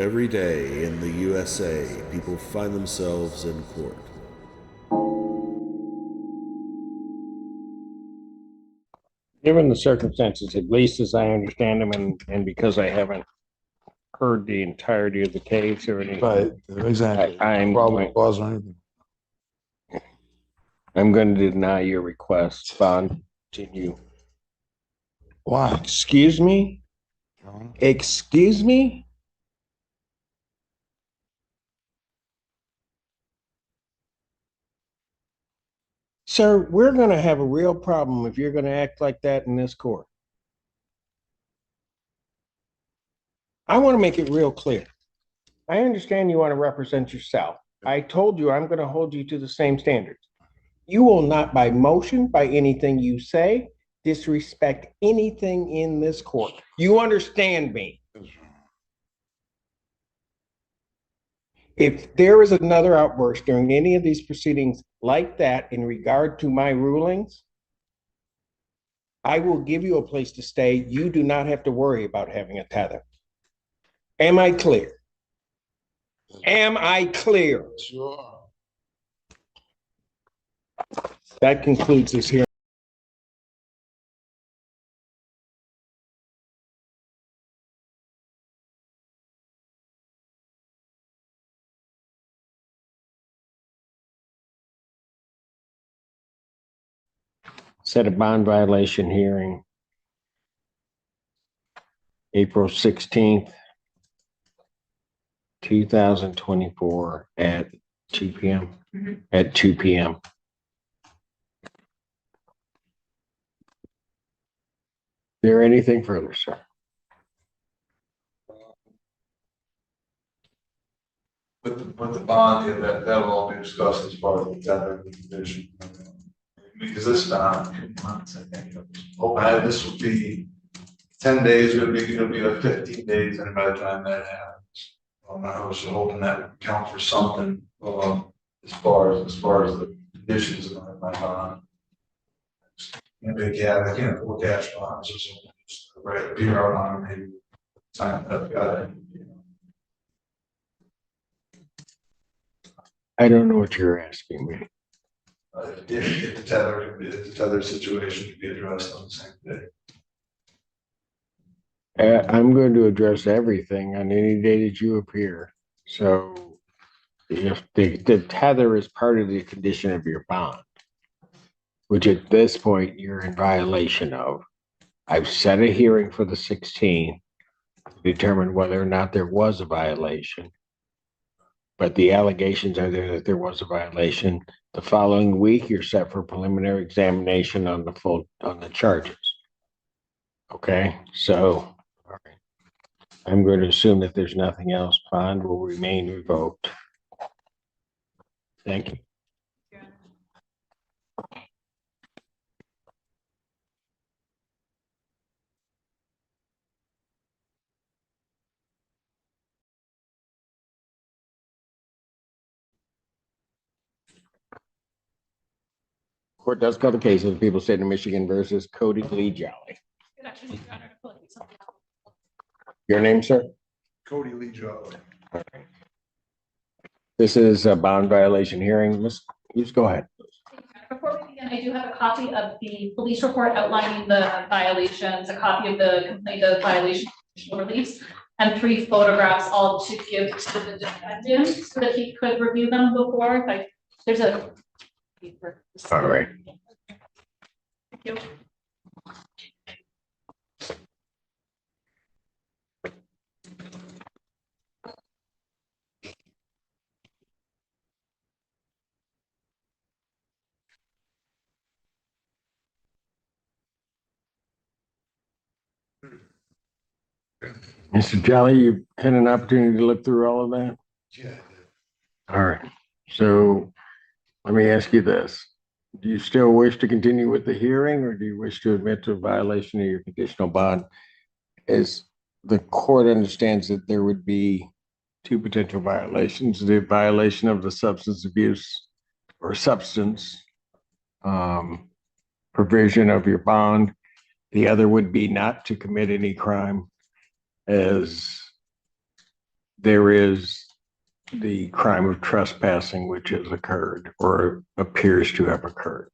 Every day in the USA, people find themselves in court. Given the circumstances, at least as I understand them, and because I haven't heard the entirety of the case or anything, Right, exactly. I'm Probable going, cause or anything. I'm going to deny your request. Bond, continue. Why? Excuse me? Excuse me? Sir, we're going to have a real problem if you're going to act like that in this court. I want to make it real clear. I understand you want to represent yourself. I told you I'm going to hold you to the same standards. You will not, by motion, by anything you say, disrespect anything in this court. You understand me? If there is another outburst during any of these proceedings like that in regard to my rulings, I will give you a place to stay. You do not have to worry about having a tether. Am I clear? Am I clear? Sure. That concludes this hearing. Set a bond violation hearing, April 16th, 2024 at 2 p.m. At 2 p.m. There anything further, sir? With the bond, yeah, that'll all be discussed as part of the tender condition. Because this time, months, I think, this will be 10 days, it'll be like 15 days, and by the time that happens. I was hoping that would count for something, as far as the conditions of my bond. Maybe, yeah, I can't afford cash bonds, or something, just write a PR on it, maybe sign that, got it, you know. I don't know what you're asking me. If the tether situation could be addressed on the same day. I'm going to address everything on any day that you appear. So if the tether is part of the condition of your bond, which at this point you're in violation of, I've set a hearing for the 16th to determine whether or not there was a violation. But the allegations are there that there was a violation. The following week, you're set for preliminary examination on the charges. Okay, so all right. I'm going to assume that there's nothing else. Bond will remain revoked. Thank you. Court does call the case of the people of the state of Michigan versus Cody Lee Jolly. Your name, sir? Cody Lee Jolly. Okay. This is a bond violation hearing. Just go ahead. Before we begin, I do have a copy of the police report outlining the violations, a copy of the complaint of violation release, and 3 photographs, all to give to the defendant so that he could review them before. Like, there's a paper. All right. Thank you. Mr. Jolly, you had an opportunity to look through all of that? Yeah. All right. So let me ask you this. Do you still wish to continue with the hearing, or do you wish to admit to a violation of your conditional bond? As the court understands that there would be 2 potential violations: the violation of the substance abuse or substance provision of your bond. The other would be not to commit any crime, as there is the crime of trespassing which has occurred or appears to have occurred.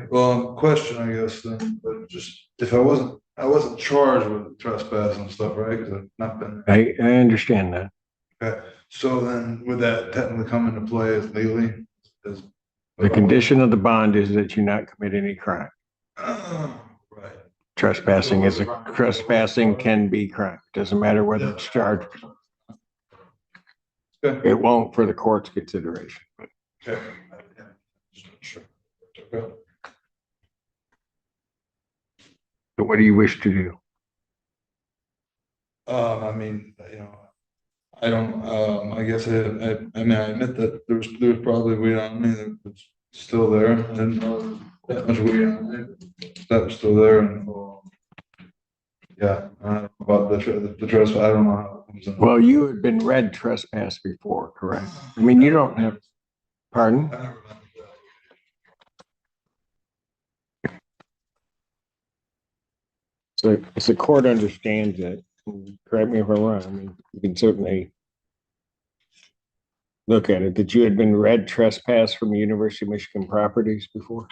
Well, question, I guess, then, but just, if I wasn't charged with trespass and stuff, right? Because I've not been. I understand that. Okay, so then would that technically come into play as legally? As The condition of the bond is that you not commit any crime. Right. Trespassing can be crime. Doesn't matter whether it's charged. Okay. It won't for the court's consideration. Okay. Sure. Okay. So what do you wish to do? I mean, I don't, I guess I mean, I admit that there's probably weed on me that was still there. I didn't know that much weed on me. That was still there and, yeah, I don't know about the trespass, I don't know how it comes in. Well, you had been read trespass before, correct? I mean, you don't have, pardon? I never remember that. So if the court understands it, correct me if I'm wrong, I mean, you can certainly look at it, that you had been read trespass from University of Michigan properties before?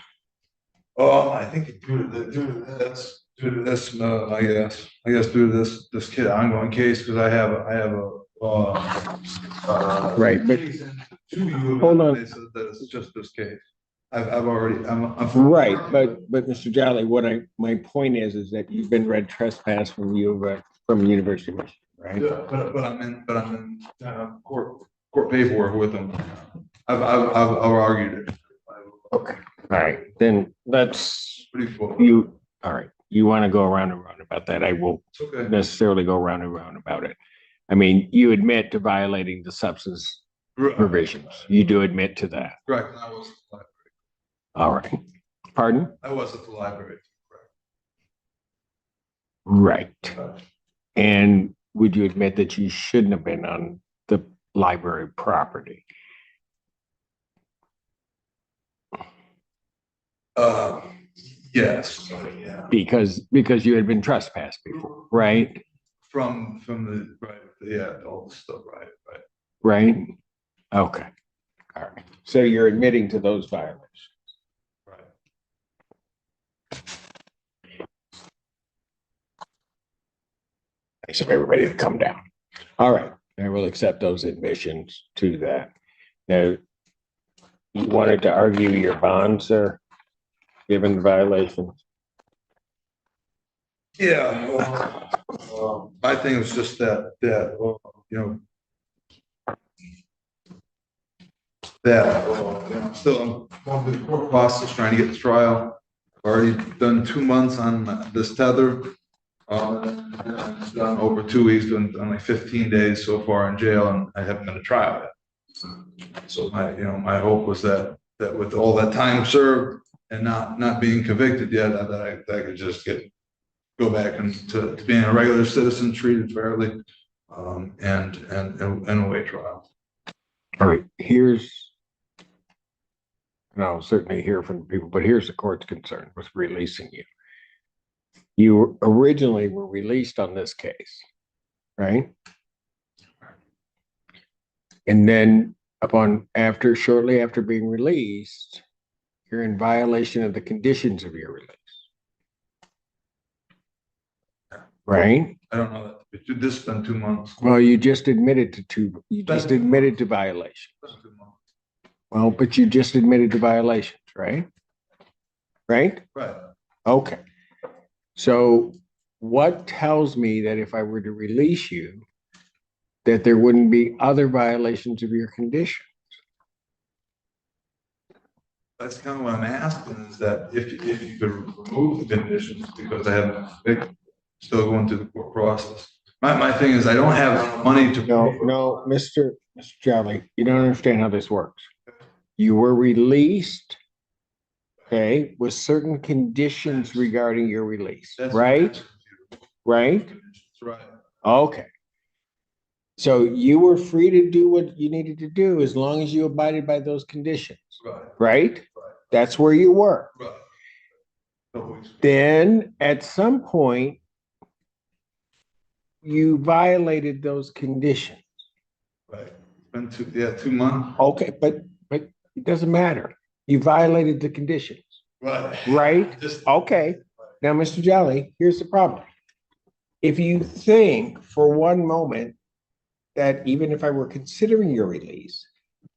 I think due to this, I guess due to this kid ongoing case, because I have a. Right, but- Hold on. They said that it's just this case. I've already, I'm. Right, but Mr. Jolly, my point is that you've been read trespass from University of Michigan, right? Yeah, but I'm in court paperwork with them. I've argued it. Okay, all right, then that's, Pretty cool. all right, you want to go around and round about that, I will It's okay. necessarily go round and round about it. I mean, you admit to violating the substance provisions. You do admit to that. Correct, and I was at the library. All right. Pardon? I was at the library. Right. Correct. And would you admit that you shouldn't have been on the library property? Yes, yeah. Because you had been trespassed before, right? From the, right, yeah, all the stuff, right. Right? Okay. All right. So you're admitting to those violations. Right. I expect everybody to come down. All right. I will accept those admissions to that. Now, you wanted to argue your bond, sir, given the violations? Yeah, my thing was just that, still I'm going through the court process, trying to get the trial. I've already done 2 months on this tether. I've done over 2 weeks, done like 15 days so far in jail, and I haven't been to trial yet. So my hope was that with all that time served and not being convicted yet, that I could just go back and to being a regular citizen, treated fairly, and await trial. All right, and I'll certainly hear from people, but here's the court's concern with releasing you. You originally were released on this case, right? And then shortly after being released, you're in violation of the conditions of your release. Right? I don't know that, but this has been 2 months. Well, you just admitted to violation. Well, but you just admitted to violations, right? Right? Right. Okay. So what tells me that if I were to release you, that there wouldn't be other violations of your condition? That's kind of what I'm asking, is that if you could remove the conditions, because I haven't, still going through the court process. My thing is, I don't have money to. No, Mr. Jolly, you don't understand how this works. You were released, okay, with certain conditions regarding your release, right? Right? Right. Okay. So you were free to do what you needed to do as long as you abided by those conditions, Right. right? That's where you were. Right. Then at some point, you violated those conditions. Right. It's been 2 months. Okay, but it doesn't matter. You violated the conditions, Right. right? Just, Okay. Now, Mr. Jolly, here's the problem. If you think for one moment that even if I were considering your release,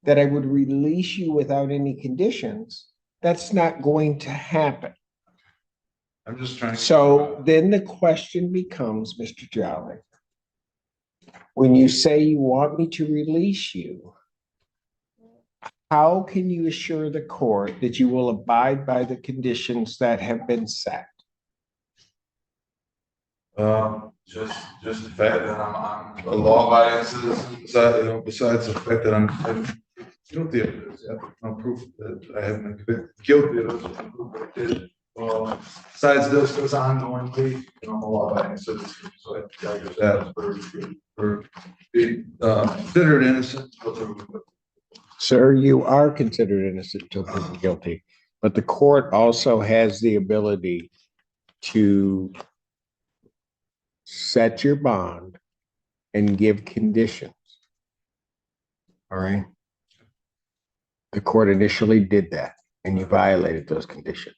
that I would release you without any conditions, that's not going to happen. I'm just trying to. So then the question becomes, Mr. Jolly, when you say you want me to release you, how can you assure the court that you will abide by the conditions that have been set? Just the fact that I'm a law-abiding citizen, besides the fact that I'm guilty of this, no proof that I haven't been convicted, guilty of this, no proof that I did. Besides this ongoingly, I'm a law-abiding citizen, so I guess that for being considered innocent. Sir, you are considered innocent until proven guilty, but the court also has the ability to set your bond and give conditions. All right. The court initially did that and you violated those conditions.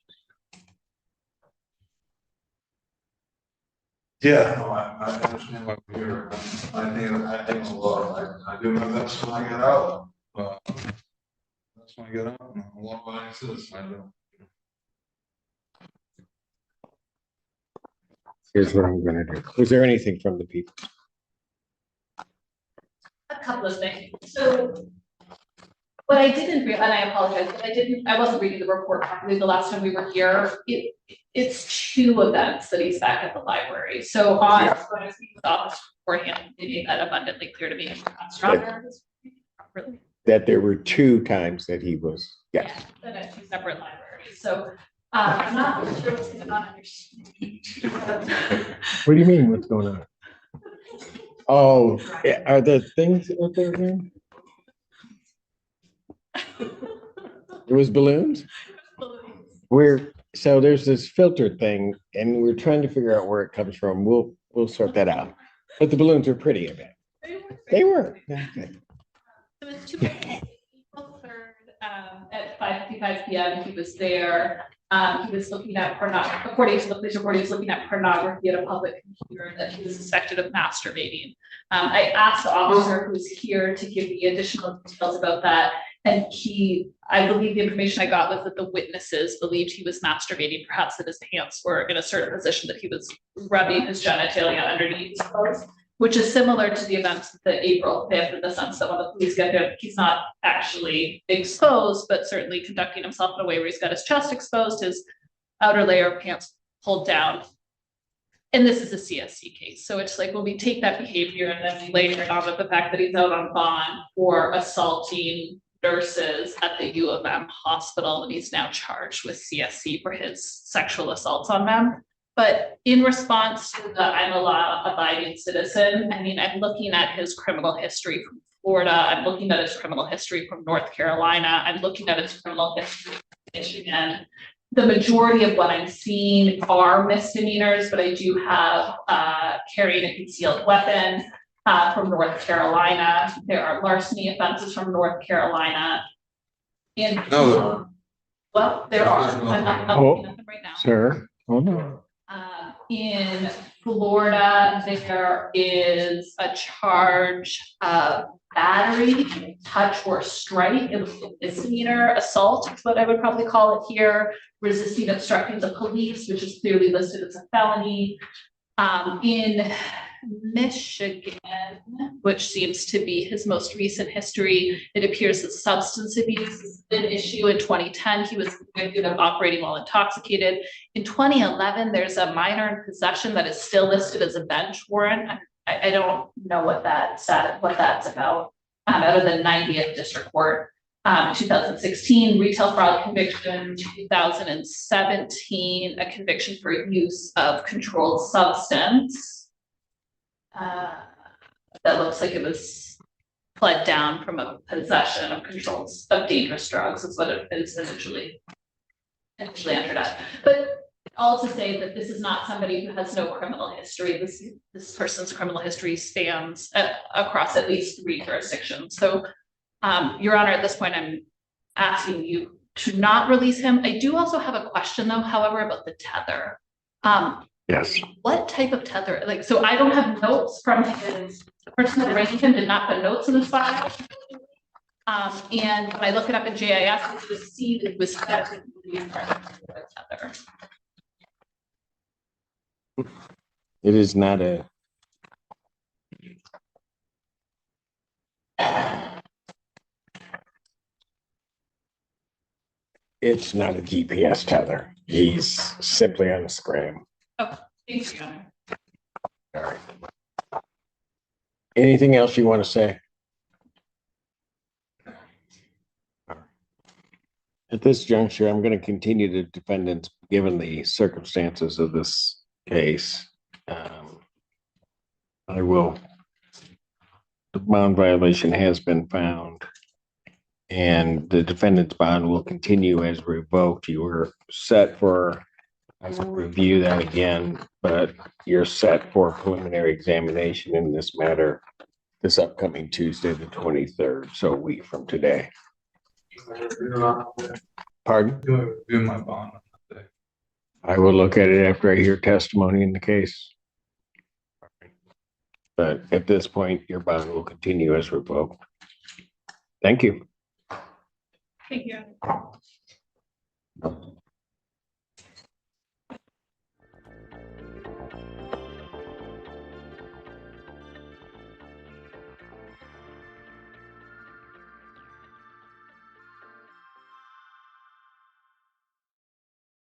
Yeah, no, I understand what you're here. I think a lot. I do my best when I get out. That's when I get out. I'm a law-abiding citizen. I do. Here's what I'm gonna do. Was there anything from the people? A couple of things. So what I didn't realize, and I apologize, but I wasn't reading the report properly the last time we were here. It's 2 events that he's back at the library. So when I was speaking with the office beforehand, they made that abundantly clear to me. That there were 2 times that he was, yes. Yeah, at 2 separate libraries. So I'm not really sure what's going on. What do you mean, what's going on? Oh, are there things out there again? It was balloons? So there's this filter thing and we're trying to figure out where it comes from. We'll sort that out. But the balloons are pretty, I bet. They were. Okay. So it's April 3rd at 5:55 p.m. He was there. He was looking at pornography. According to the police report, he was looking at pornography at a public computer that he was suspected of masturbating. I asked the officer who's here to give me additional details about that. And I believe the information I got was that the witnesses believed he was masturbating, perhaps that his pants were in a certain position, that he was rubbing his genitalia underneath his clothes, which is similar to the events that April 5th in the sense that when the police get there, he's not actually exposed, but certainly conducting himself in a way where he's got his chest exposed, his outer layer of pants pulled down. And this is a CSC case. So it's like, well, we take that behavior and then we later on with the fact that he's out on bond for assaulting nurses at the U of M hospital, and he's now charged with CSC for his sexual assaults on them. But in response to the I'm a law-abiding citizen, I mean, I'm looking at his criminal history from Florida, I'm looking at his criminal history from North Carolina, I'm looking at his criminal history from Michigan. The majority of what I'm seeing are misdemeanors, but I do have carrying a concealed weapon from North Carolina. There are larceny offenses from North Carolina. And No. well, there are. I'm looking at them right now. Sir, hold on. In Florida, there is a charge of battery, touch or strike. It was a misdemeanor assault, is what I would probably call it here. Resisting obstructing the police, which is clearly listed as a felony. In Michigan, which seems to be his most recent history, it appears that substance abuse is an issue. In 2010, he was convicted of operating while intoxicated. In 2011, there's a minor in possession that is still listed as a bench warrant. I don't know what that's about. Out of the 90th District Court. 2016, retail fraud conviction. 2017, a conviction for use of controlled substance. That looks like it was pled down from a possession of dangerous drugs. Is what it is initially entered at. But All to say that this is not somebody who has no criminal history. This person's criminal history spans across at least 3 jurisdictions. So, Your Honor, at this point, I'm asking you to not release him. I do also have a question though, however, about the tether. Yes. What type of tether? Like, so I don't have notes from his, the person that arranged him did not put notes in this file. And when I look it up in GIS, I just see that it was tether. It is not a. It's not a GPS tether. He's simply on a scram. Oh, thanks, Your Honor. All right. Anything else you want to say? At this juncture, I'm going to continue the defendants, given the circumstances of this case. I will. The bond violation has been found, and the defendant's bond will continue as revoked. You were set for, I will review that again, but you're set for preliminary examination in this matter this upcoming Tuesday, the 23rd, so a week from today. Pardon? Review my bond on that day. I will look at it after I hear testimony in the case. But at this point, your bond will continue as revoked. Thank you. Thank you.